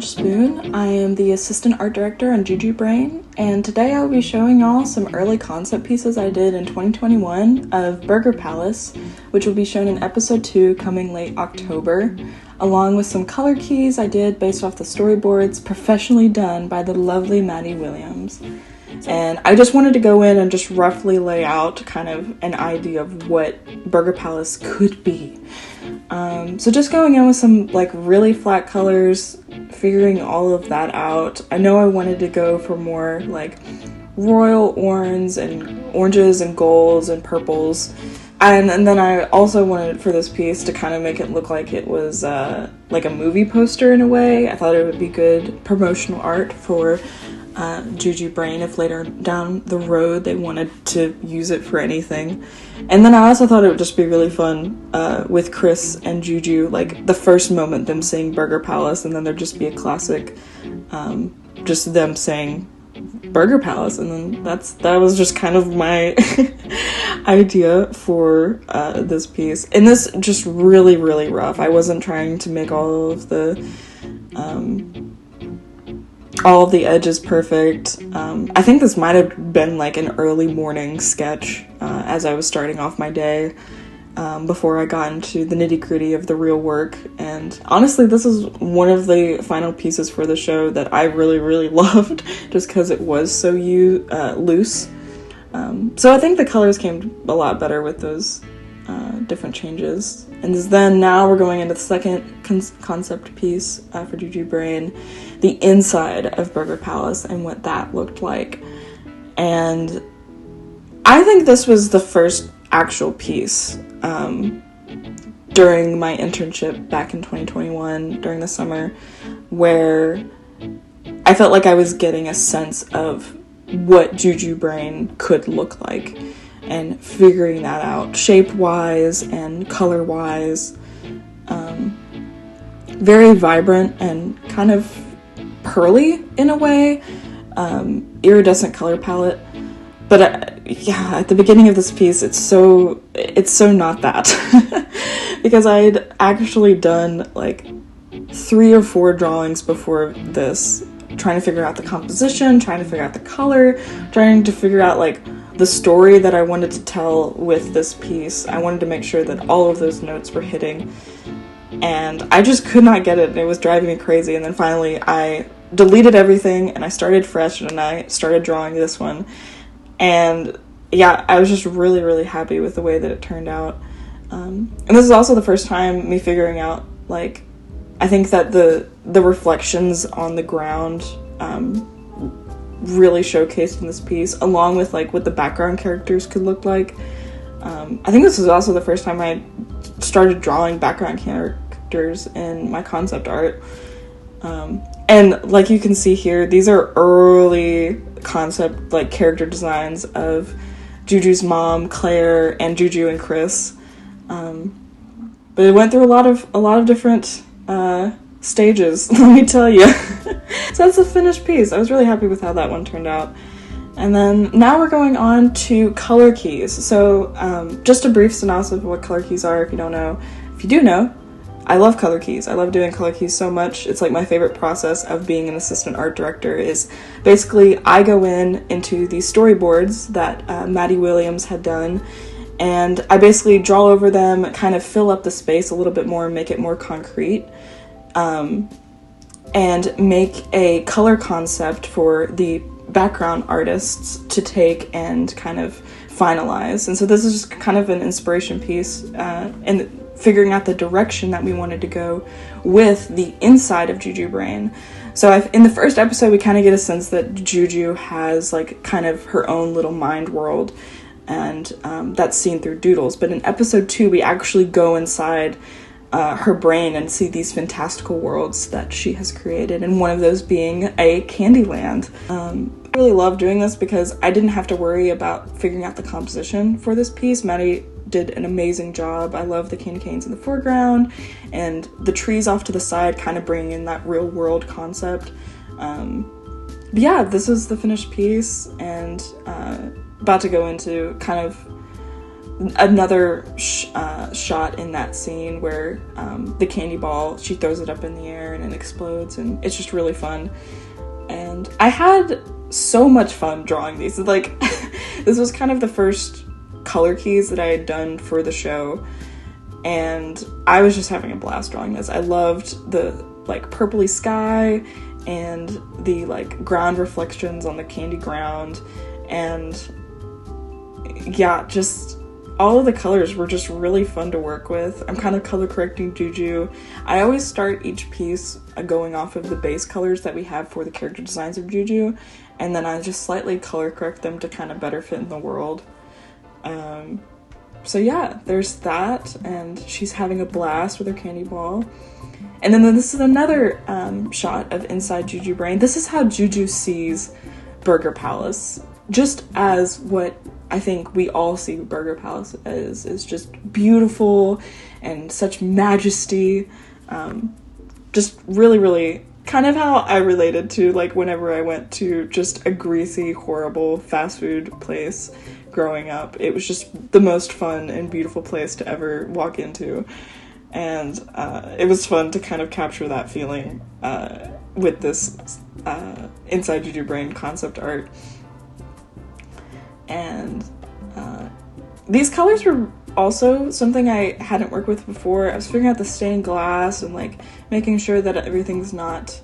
Madge Spoon. I am the assistant art director on Juju Brain, and today I'll be showing y'all some early concept pieces I did in 2021 of Burger Palace, which will be shown in episode 2 coming late October, along with some color keys I did based off the storyboards professionally done by the lovely Maddie Williams. And I just wanted to go in and just roughly lay out kind of an idea of what Burger Palace could be. So just going in with some like really flat colors, figuring all of that out. I know I wanted to go for more like royal oranges and golds and purples. And then I also wanted for this piece to kind of make it look like it was like a movie poster in a way. I thought it would be good promotional art for Juju Brain if later down the road they wanted to use it for anything. And then I also thought it would just be really fun with Chris and Juju, like the first moment them saying Burger Palace, and then there'd just be a classic just them saying Burger Palace, and then that was just kind of my idea for this piece. And this just really, really rough. I wasn't trying to make all of the edges perfect. I think this might have been like an early morning sketch as I was starting off my day before I got into the nitty-gritty of the real work. And honestly, this is one of the final pieces for the show that I really, really loved just because it was so loose. So I think the colors came a lot better with those different changes. And then now we're going into the second concept piece for Juju Brain, the inside of Burger Palace and what that looked like. And I think this was the first actual piece during my internship back in 2021 during the summer, where I felt like I was getting a sense of what Juju Brain could look like and figuring that out shape-wise and color-wise. Very vibrant and kind of pearly in a way, iridescent color palette. But at the beginning of this piece, it's so not that. Because I'd actually done like 3 or 4 drawings before this, trying to figure out the composition, trying to figure out the color, trying to figure out like the story that I wanted to tell with this piece. I wanted to make sure that all of those notes were hitting, and I just could not get it, and it was driving me crazy. And then finally I deleted everything and I started fresh and I started drawing this one. And yeah, I was just really, really happy with the way that it turned out. And this is also the first time me figuring out, like, I think that the reflections on the ground really showcased in this piece, along with like what the background characters could look like. I think this was also the first time I started drawing background characters in my concept art. And like you can see here, these are early concept like character designs of Juju's mom, Claire, and Juju and Chris. But it went through a lot of different stages, let me tell you. So that's the finished piece. I was really happy with how that one turned out. And then now we're going on to color keys. So just a brief synopsis of what color keys are if you don't know. If you do know, I love color keys. I love doing color keys so much. It's like my favorite process of being an assistant art director is basically I go into these storyboards that Maddie Williams had done, and I basically draw over them, kind of fill up the space a little bit more and make it more concrete, and make a color concept for the background artists to take and kind of finalize. And so this is just kind of an inspiration piece and figuring out the direction that we wanted to go with the inside of Juju Brain. So in the first episode, we kind of get a sense that Juju has like kind of her own little mind world, and that's seen through doodles. But in episode 2, we actually go inside her brain and see these fantastical worlds that she has created, and one of those being a Candyland. I really love doing this because I didn't have to worry about figuring out the composition for this piece. Maddie did an amazing job. I love the candy canes in the foreground and the trees off to the side, kind of bringing in that real world concept. But yeah, this is the finished piece, and about to go into kind of another shot in that scene where the candy ball, she throws it up in the air and it explodes, and it's just really fun. And I had so much fun drawing these. Like, this was kind of the first color keys that I had done for the show, and I was just having a blast drawing this. I loved the like purpley sky and the like ground reflections on the candy ground, and yeah, just all of the colors were just really fun to work with. I'm kind of color correcting Juju. I always start each piece going off of the base colors that we have for the character designs of Juju, and then I just slightly color correct them to kind of better fit in the world. So yeah, there's that, and she's having a blast with her candy ball. And then this is another shot of inside Juju Brain. This is how Juju sees Burger Palace, just as what I think we all see Burger Palace as, is just beautiful and such majesty. Just really, really kind of how I related to like whenever I went to just a greasy, horrible fast food place growing up. It was just the most fun and beautiful place to ever walk into. And it was fun to kind of capture that feeling with this Inside Juju Brain concept art. And these colors were also something I hadn't worked with before. I was figuring out the stained glass and like making sure that everything's not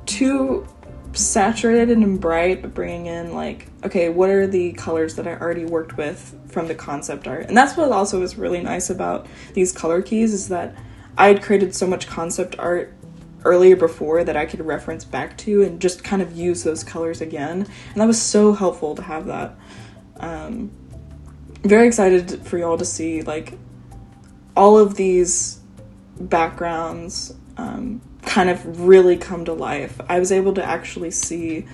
too saturated and bright, but bringing in like, okay, what are the colors that I already worked with from the concept art? And that's what also was really nice about these color keys, is that I had created so much concept art earlier before that I could reference back to and just kind of use those colors again, and that was so helpful to have that. Very excited for y'all to see like all of these backgrounds kind of really come to life. I was able to actually see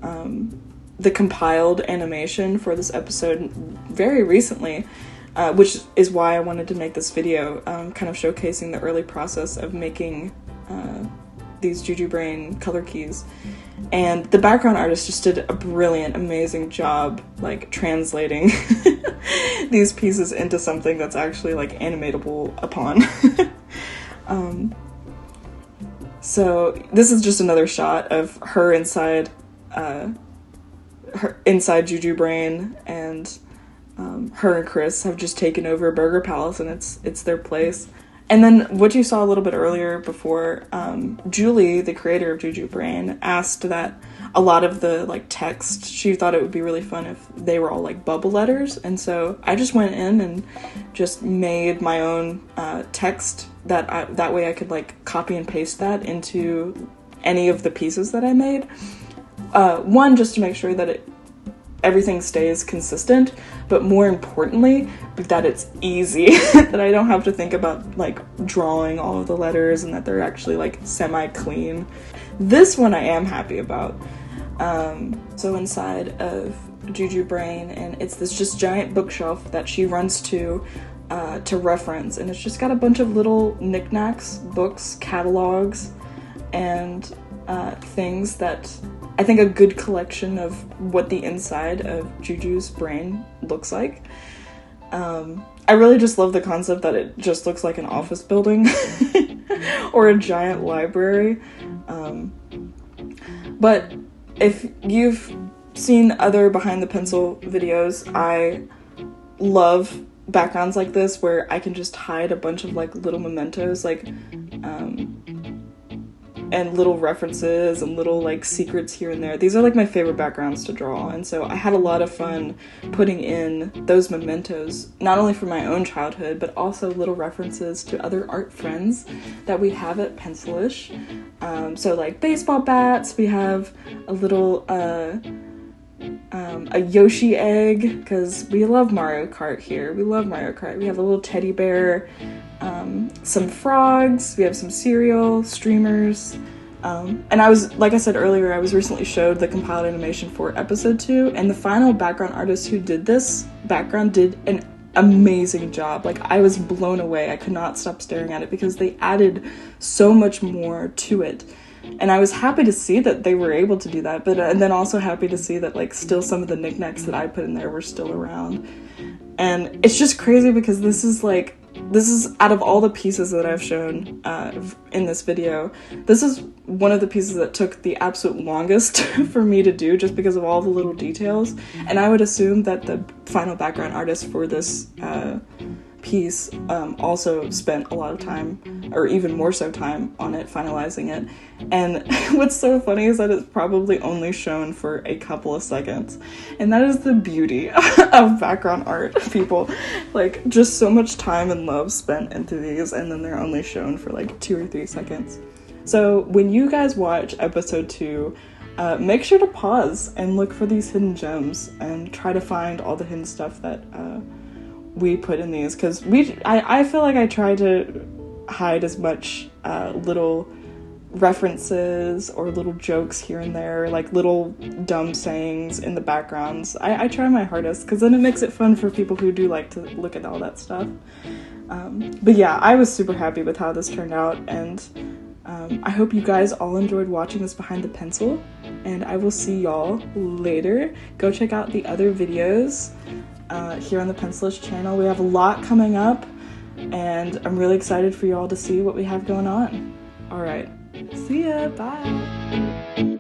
the compiled animation for this episode very recently, which is why I wanted to make this video, kind of showcasing the early process of making these Juju Brain color keys. And the background artist just did a brilliant, amazing job like translating these pieces into something that's actually like animatable upon. So this is just another shot of her inside Juju Brain, and her and Chris have just taken over Burger Palace, and it's their place. And then what you saw a little bit earlier before, Julie, the creator of Juju Brain, asked that a lot of the like text, she thought it would be really fun if they were all like bubble letters, and so I just went in and just made my own text that way I could like copy and paste that into any of the pieces that I made. One, just to make sure that everything stays consistent, but more importantly, that it's easy, that I don't have to think about like drawing all of the letters and that they're actually like semi-clean. This one I am happy about. So inside of Juju Brain, and it's this just giant bookshelf that she runs to reference, and it's just got a bunch of little knickknacks, books, catalogs, and things that I think a good collection of what the inside of Juju's brain looks like. I really just love the concept that it just looks like an office building or a giant library. But if you've seen other behind the pencil videos, I love backgrounds like this where I can just hide a bunch of like little mementos, like and little references and little like secrets here and there. These are like my favorite backgrounds to draw, and so I had a lot of fun putting in those mementos, not only from my own childhood, but also little references to other art friends that we have at Pencilish. So like baseball bats, we have a little a Yoshi egg, because we love Mario Kart here. We love Mario Kart. We have a little teddy bear, some frogs, we have some cereal, streamers, and I was, like I said earlier, I was recently showed the compiled animation for episode 2, and the final background artist who did this background did an amazing job. Like, I was blown away. I could not stop staring at it because they added so much more to it. And I was happy to see that they were able to do that, but and then also happy to see that like still some of the knickknacks that I put in there were still around. And it's just crazy because this is out of all the pieces that I've shown in this video, this is one of the pieces that took the absolute longest for me to do, just because of all the little details. And I would assume that the final background artist for this piece also spent a lot of time, or even more so time, on it, finalizing it. And what's so funny is that it's probably only shown for a couple of seconds, and that is the beauty of background art, people. Like, just so much time and love spent into these, and then they're only shown for like 2 or 3 seconds. So when you guys watch episode 2, make sure to pause and look for these hidden gems and try to find all the hidden stuff that we put in these, because I feel like I try to hide as much little references or little jokes here and there, like little dumb sayings in the backgrounds. I try my hardest, because then it makes it fun for people who do like to look at all that stuff. But yeah, I was super happy with how this turned out, and I hope you guys all enjoyed watching this behind the pencil, and I will see y'all later. Go check out the other videos here on the Pencilish channel. We have a lot coming up, and I'm really excited for y'all to see what we have going on. Alright, see ya, bye!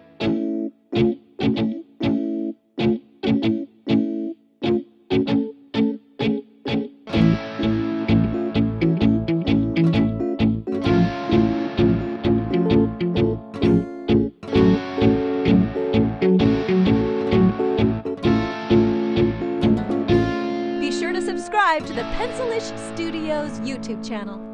Subscribe to the Pencilish Studios YouTube channel.